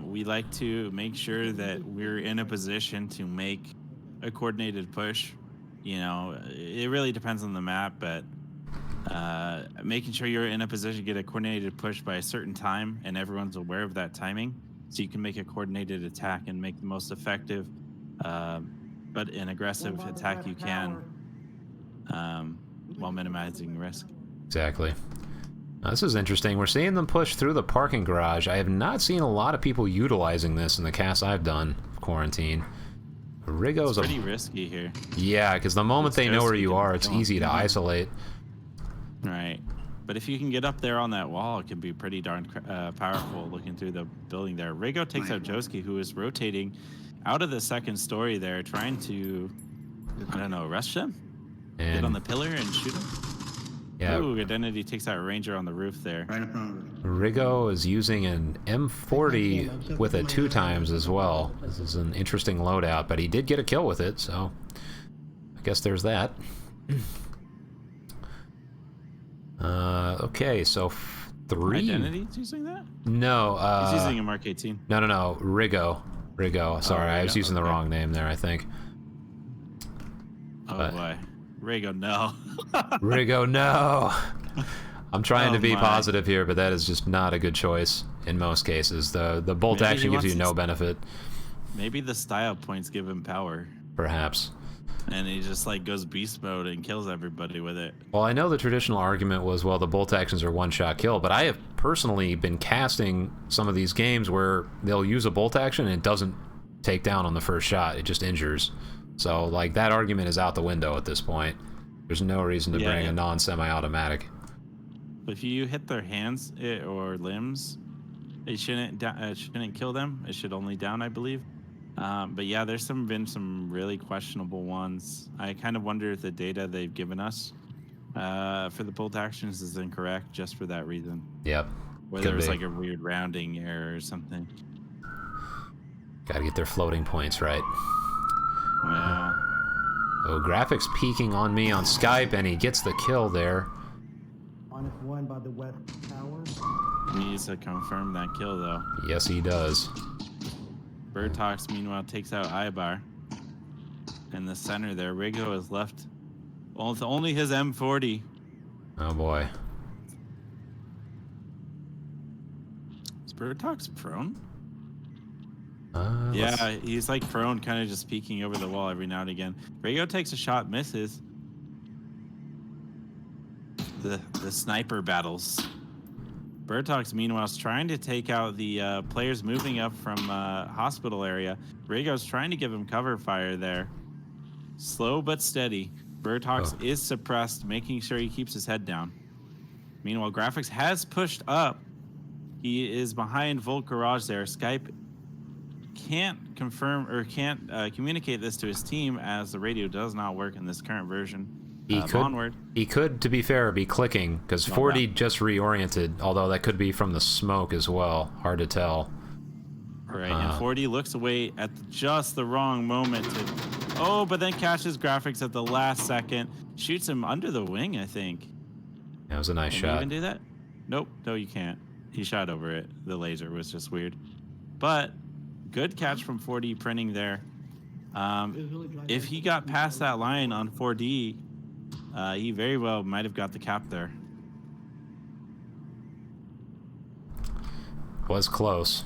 we like to make sure that we're in a position to make a coordinated push. You know, it really depends on the map, but making sure you're in a position to get a coordinated push by a certain time and everyone's aware of that timing, so you can make a coordinated attack and make the most effective but an aggressive attack you can, while minimizing risk. Exactly. Now, this is interesting. We're seeing them push through the parking garage. I have not seen a lot of people utilizing this in the casts I've done of Quarantine. Rigo's It's pretty risky here. Yeah, because the moment they know where you are, it's easy to isolate. Right. But if you can get up there on that wall, it can be pretty darn powerful looking through the building there. Rigo takes out Joski, who is rotating out of the second story there, trying to, I don't know, rush them? And Get on the pillar and shoot him? yeah, Ooh, Identity takes out Ranger on the roof there. Right in front of it. Rigo is using an M40 with a 2x as well. This is an interesting loadout, but he did get a kill with it, so I guess there's that. Okay, so 3. Identity's using that? No, He's using a Mark 18. No, Rigo. Sorry, I was Rigo, using the okay. wrong name there, I think. Oh But- boy. Rigo, no. Rigo, no! I'm trying to Oh be my. positive here, but that is just not a good choice in most cases. The bolt Maybe he action gives you wants no to- benefit, Maybe the style points give him power, perhaps. and he just like goes beast mode and kills everybody with it. Well, I know the traditional argument was, well, the bolt actions are one-shot kill, but I have personally been casting some of these games where they'll use a bolt action and it doesn't take down on the first shot, it just injures. So, like, that argument is out the window at this point. There's no reason to bring a non-semi-automatic. If you hit their hands or limbs, it shouldn't kill them. It should only down, I believe. But yeah, there's been some really questionable ones. I kind of wonder if the data they've given us for the bolt actions is incorrect just for that reason. Yep. Or there was like a weird rounding error or something. Gotta get their floating points right. Yeah. Oh, graphics peeking on me on Skype, and he gets the kill there. -1 by the west tower. He needs to confirm that kill, though. Yes, he does. Bertox, meanwhile, takes out Ibar. In the center there, Rigo is left with only his M40. Oh, boy. Is Bertox prone? Let's- Yeah, he's like prone, kind of just peeking over the wall every now and again. Rigo takes a shot, misses. The sniper battles. Bertox, meanwhile, is trying to take out the players moving up from hospital area. Rigo's trying to give him cover fire there. Slow but steady. Bertox is suppressed, making sure he keeps his head down. Meanwhile, Graphics has pushed up. He is behind Volt Garage there. Skype can't confirm or can't communicate this to his team as the radio does not work in this current version. Onward. He could, to be fair, be clicking, because 40 just reoriented, although that could be from the smoke as well. Hard to tell. Right, and 40 looks away at just the wrong moment but then catches Graphics at the last second. Shoots him under the wing, I think. That was a nice Can shot. you even do that? Nope, no you can't. He shot over it. The laser was just weird. But good catch from 4D printing there. If he got past that line on 4D, he very well might have got the cap there. Was close.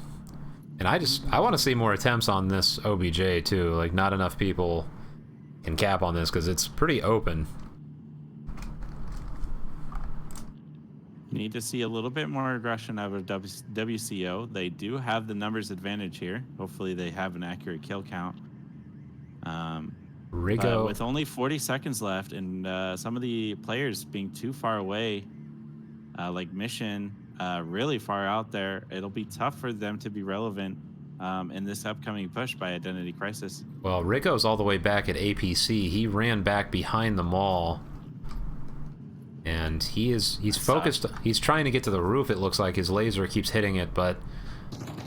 And I want to see more attempts on this OBJ too. Like, not enough people can cap on this because it's pretty open. Need to see a little bit more aggression out of WCO. They do have the numbers advantage here. Hopefully they have an accurate kill count. Rigo, with only 40 seconds left and some of the players being too far away, like Mission, really far out there, it'll be tough for them to be relevant in this upcoming push by Identity Crisis. well, Rigo's all the way back at APC. He ran back behind the mall. And he's focused. He's trying to get to the roof. It looks like his laser keeps hitting it, but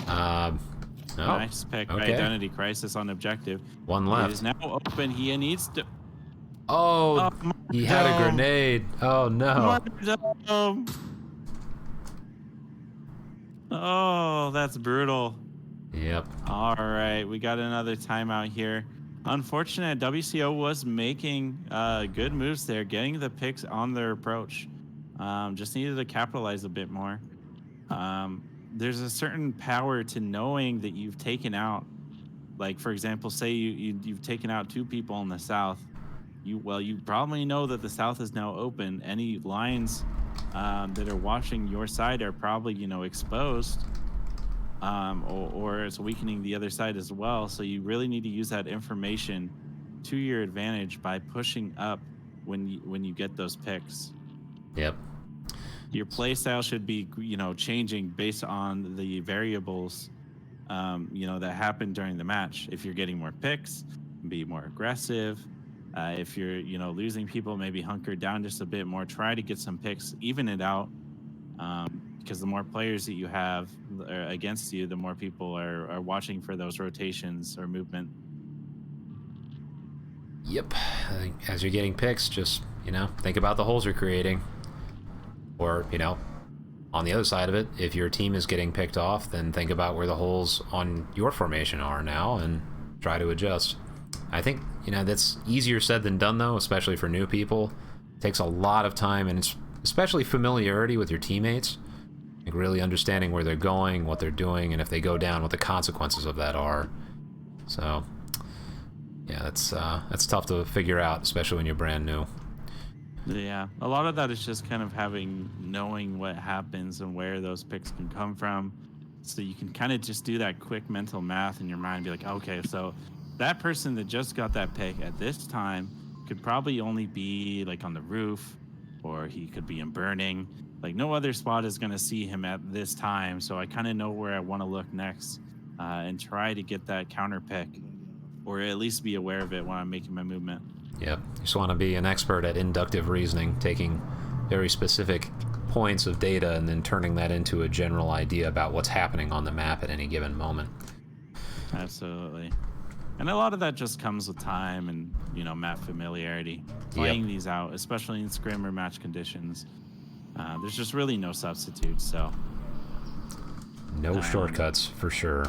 nice pick by Identity Crisis on objective. One left. It is now open. He needs to. Oh, he had a grenade. Oh no. Oh, that's brutal. Yep. All right, we got another timeout here. Unfortunate, WCO was making good moves there, getting the picks on their approach. Just needed to capitalize a bit more. There's a certain power to knowing that you've taken out, like, for example, say you've taken out 2 people in the south. You probably know that the south is now open. Any lines that are watching your side are probably, exposed. Or it's weakening the other side as well. So you really need to use that information to your advantage by pushing up when you get those picks. Yep. Your play style should be, changing based on the variables, that happen during the match. If you're getting more picks, be more aggressive. If you're, losing people, maybe hunker down just a bit more. Try to get some picks, even it out. Because the more players that you have against you, the more people are watching for those rotations or movement. Yep. I think as you're getting picks, just, think about the holes you're creating. Or, on the other side of it, if your team is getting picked off, then think about where the holes on your formation are now and try to adjust. I think, that's easier said than done, though, especially for new people. It takes a lot of time, and it's especially familiarity with your teammates. Like really understanding where they're going, what they're doing, and if they go down, what the consequences of that are. So, yeah, that's tough to figure out, especially when you're brand new. Yeah, a lot of that is just kind of knowing what happens and where those picks can come from. So you can kind of just do that quick mental math in your mind, be like, okay, so that person that just got that pick at this time could probably only be like on the roof, or he could be in burning. Like no other spot is going to see him at this time. So I kind of know where I want to look next and try to get that counter pick, or at least be aware of it when I'm making my movement. Yep. You just want to be an expert at inductive reasoning, taking very specific points of data and then turning that into a general idea about what's happening on the map at any given moment. Absolutely. And a lot of that just comes with time and, map familiarity. Playing these out, especially in scrim or match conditions. There's just really no substitute, so. No shortcuts, for sure.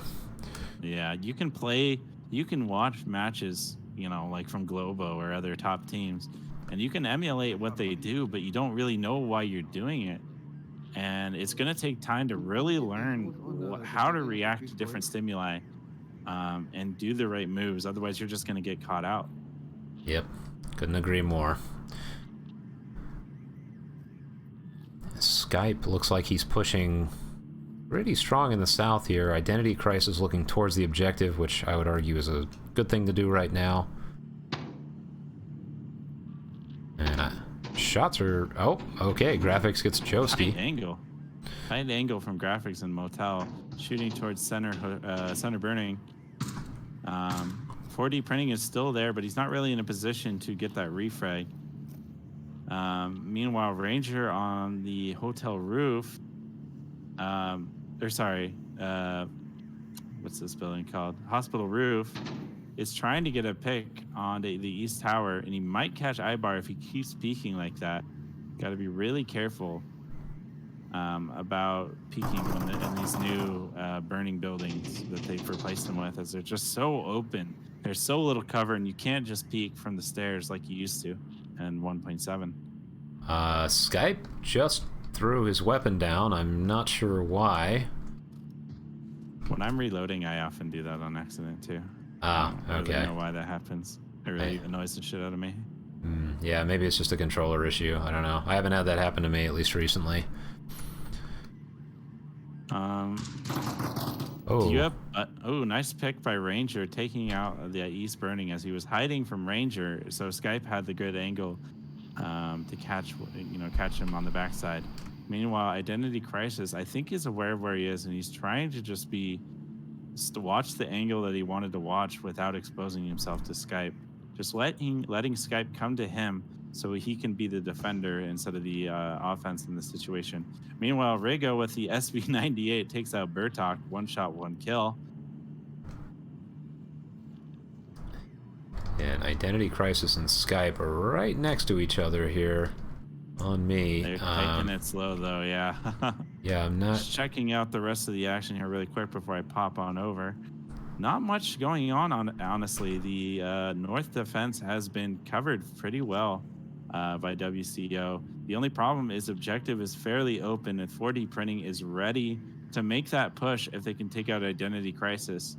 Yeah, you can watch matches, like from Globo or other top teams, and you can emulate what they do, but you don't really know why you're doing it. And it's going to take time to really learn how to react to different stimuli and do the right moves. Otherwise, you're just going to get caught out. Yep, couldn't agree more. Skype looks like he's pushing pretty strong in the south here. Identity Crisis looking towards the objective, which I would argue is a good thing to do right now. And shots are... Oh, okay. Graphics gets Joski. Tight angle from Graphics and Motel. Shooting towards center burning. 4D printing is still there, but he's not really in a position to get that refrag. Meanwhile, Ranger on the hotel roof... what's this building called? Hospital roof is trying to get a pick on the east tower, and he might catch Ibar if he keeps peeking like that. Got to be really careful about peeking in these new burning buildings that they've replaced them with, as they're just so open. There's so little cover, and you can't just peek from the stairs like you used to in 1.7. Skype just threw his weapon down. I'm not sure why. When I'm reloading, I often do that on accident too. Ah, okay. I don't really know why that happens. It really annoys the shit out of me. Yeah, maybe it's just a controller issue. I don't know. I haven't had that happen to me, at least recently. Nice pick by Ranger, taking out the East Burning as he was hiding from Ranger. So Skype had the good angle to catch him on the backside. Meanwhile, Identity Crisis, I think, is aware of where he is, and he's trying to just watch the angle that he wanted to watch without exposing himself to Skype. Just letting Skype come to him so he can be the defender instead of the offense in this situation. Meanwhile, Rigo with the SB98 takes out Bertok, 1 shot, 1 kill. And Identity Crisis and Skype are right next to each other here on me. They're taking it slow, though, yeah. Yeah, I'm not... Just checking out the rest of the action here really quick before I pop on over. Not much going on, honestly. The North defense has been covered pretty well by WCO. The only problem is objective is fairly open, and 4D printing is ready to make that push if they can take out Identity Crisis.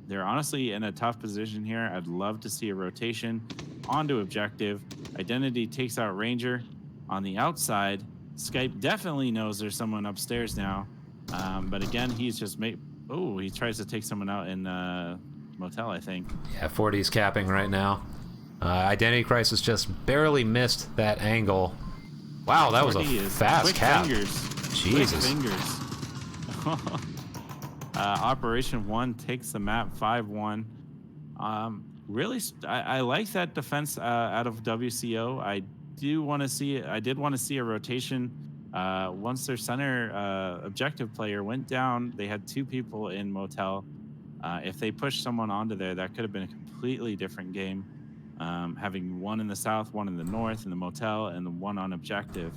They're honestly in a tough position here. I'd love to see a rotation onto objective. Identity takes out Ranger on the outside. Skype definitely knows there's someone upstairs now. But again, he's just he tries to take someone out in Motel, I think. Yeah, 40's capping right now. Identity Crisis just barely missed that angle. Wow, that was a fast cap. Jesus. Quick fingers. Operation 1 takes the map 5-1. Really, I like that defense out of WCO. I did want to see a rotation. Once their center objective player went down, they had 2 people in Motel. If they pushed someone onto there, that could have been a completely different game. Having 1 in the south, 1 in the north, in the Motel, and the 1 on objective.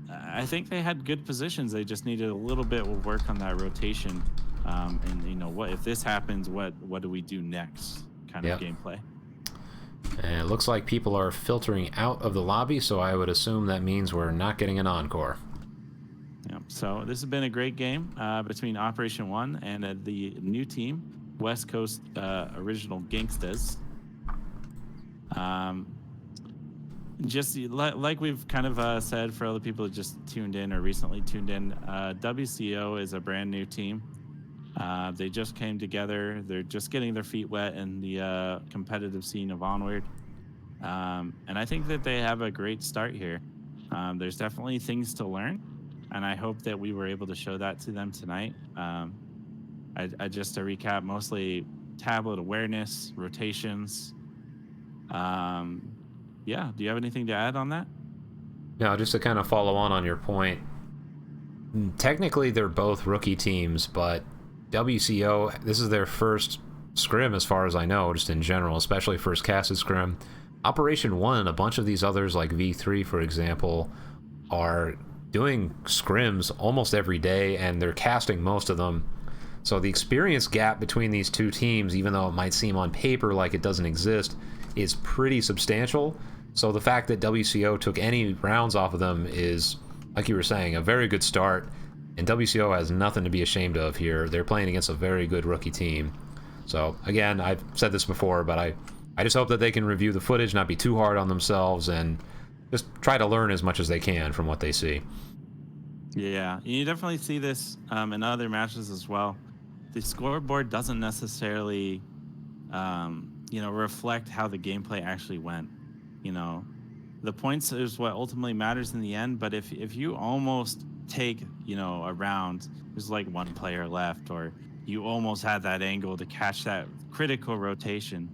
I think they had good positions. They just needed a little bit of work on that rotation. And what if this happens? What do we do next? Kind of gameplay. And it looks like people are filtering out of the lobby, so I would assume that means we're not getting an encore. Yeah. So this has been a great game between Operation 1 and the new team, West Coast Original Gangstas. Just like we've kind of said for other people that just tuned in or recently tuned in, WCO is a brand new team. They just came together. They're just getting their feet wet in the competitive scene of Onward. And I think that they have a great start here. There's definitely things to learn, and I hope that we were able to show that to them tonight. I just to recap, mostly tablet awareness, rotations. Yeah, do you have anything to add on that? No, just to kind of follow on your point. Technically, they're both rookie teams, but WCO, this is their first scrim as far as I know, just in general, especially first casted scrim. Operation 1 and a bunch of these others, like V3, for example, are doing scrims almost every day, and they're casting most of them. So the experience gap between these two teams, even though it might seem on paper like it doesn't exist, is pretty substantial. So the fact that WCO took any rounds off of them is, like you were saying, a very good start. And WCO has nothing to be ashamed of here. They're playing against a very good rookie team. So again, I've said this before, but I just hope that they can review the footage, not be too hard on themselves, and just try to learn as much as they can from what they see. Yeah, you definitely see this in other matches as well. The scoreboard doesn't necessarily, reflect how the gameplay actually went. The points is what ultimately matters in the end. But if you almost take, a round, there's like one player left, or you almost had that angle to catch that critical rotation,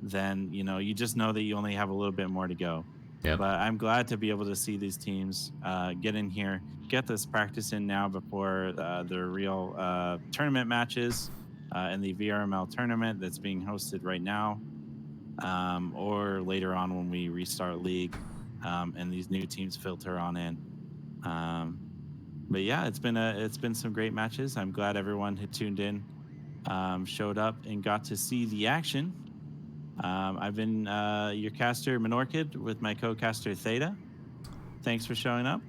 then, you just know that you only have a little bit more to go. Yep. But I'm glad to be able to see these teams get in here, get this practice in now before the real tournament matches in the VRML tournament that's being hosted right now, or later on when we restart league and these new teams filter on in. But yeah, it's been some great matches. I'm glad everyone who tuned in showed up and got to see the action. I've been your caster, Monorchid, with my co-caster, Theta. Thanks for showing up.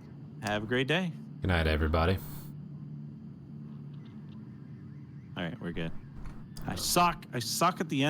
Have a great day. Good night, everybody. All right, we're good. I suck at the end.